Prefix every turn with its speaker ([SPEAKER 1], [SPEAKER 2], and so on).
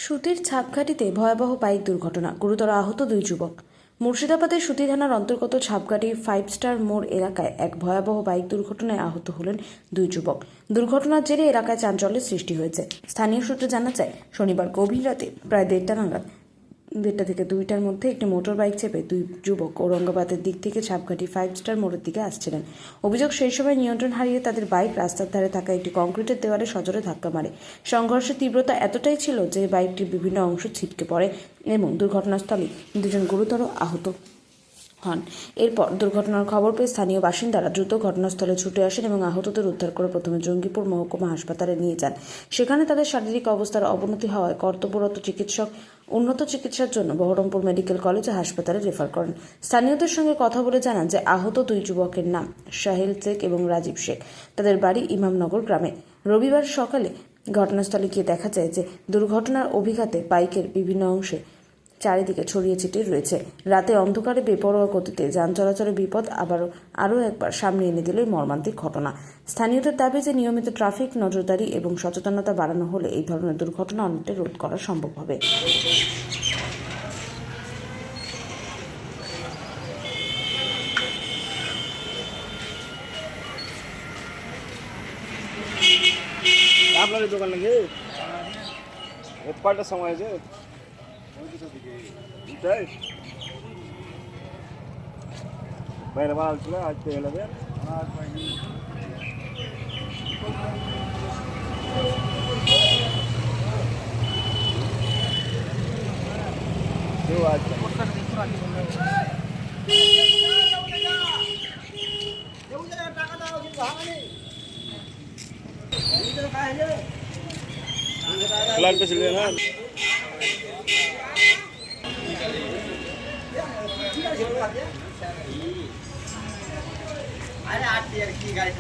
[SPEAKER 1] সুতির ছাপঘাটিতে ভয়াবহ বাইক দুর্ঘটনা, গুরুতর আহত দুই যুবক। মুর্শিদাবাদের সুতি থানার অন্তর্গত ছাপঘাটি 5 স্টার মোড় এলাকায় এক ভয়াবহ বাইক দুর্ঘটনায় আহত হলেন দুই যুবক। দুর্ঘটনার জেরে এলাকায় চাঞ্চল্যের সৃষ্টি হয়েছে। স্থানীয় সূত্রে জানা যায়, শনিবার গভীর রাতে প্রায় 1:30 থেকে 2টার মধ্যে একটি মোটর বাইক চেপে দুই যুবক ঔরঙ্গাবাদের দিক থেকে ছাপঘাটি 5 স্টার মোড়ের দিকে আসছিলেন। অভিযোগ, সেই সময় নিয়ন্ত্রণ হারিয়ে তাদের বাইক রাস্তার ধারে থাকা একটি কংক্রিটের দেওয়ালে সজোরে ধাক্কা মারে। সংঘর্ষের তীব্রতা এতটাই ছিল যে বাইকটির বিভিন্ন অংশ ছিটকে পড়ে এবং দুর্ঘটনাস্থলে দুজন গুরুতর আহত হন। এরপর দুর্ঘটনার খবর পেয়ে স্থানীয় বাসিন্দারা দ্রুত ঘটনাস্থলে ছুটে আসেন এবং আহতদের উদ্ধার করে প্রথমে জঙ্গিপুর মহকুমা হাসপাতালে নিয়ে যান। সেখানে তাদের শারীরিক অবস্থার অবনতি হওয়ায় কর্তব্যরত চিকিৎসক উন্নত চিকিৎসার জন্য বহরমপুর মেডিকেল কলেজ ও হাসপাতালে রেফার করেন। স্থানীয়দের সঙ্গে কথা বলে জানান যে আহত দুই যুবকের নাম সাহিল শেখ এবং রাজীব শেখ। তাদের বাড়ি ইমামনগর গ্রামে। রবিবার সকালে ঘটনাস্থলে গিয়ে দেখা যায় যে দুর্ঘটনার অভিঘাতে বাইকের বিভিন্ন অংশে চারিদিকে ছড়িয়ে ছিটিয়ে রয়েছে। রাতে অন্ধকারে বেপরোয়া গতিতে যান চলাচলে বিপদ আরও একবার সামনে এনে দিল এই মর্মান্তিক ঘটনা। স্থানীয়দের দাবি যে নিয়মিত ট্রাফিক নজরদারি এবং সচেতনতা বাড়ানো হলে এই ধরনের দুর্ঘটনা অনেকটাই রোধ করা সম্ভব হবে।
[SPEAKER 2] আপনার দোকান নাকি কয়টার সময় আছে? বাইরে বানাল ছিল আজ পেয়ে যাবে। प्लान पे चले ना अरे 8 यार की गाड़ी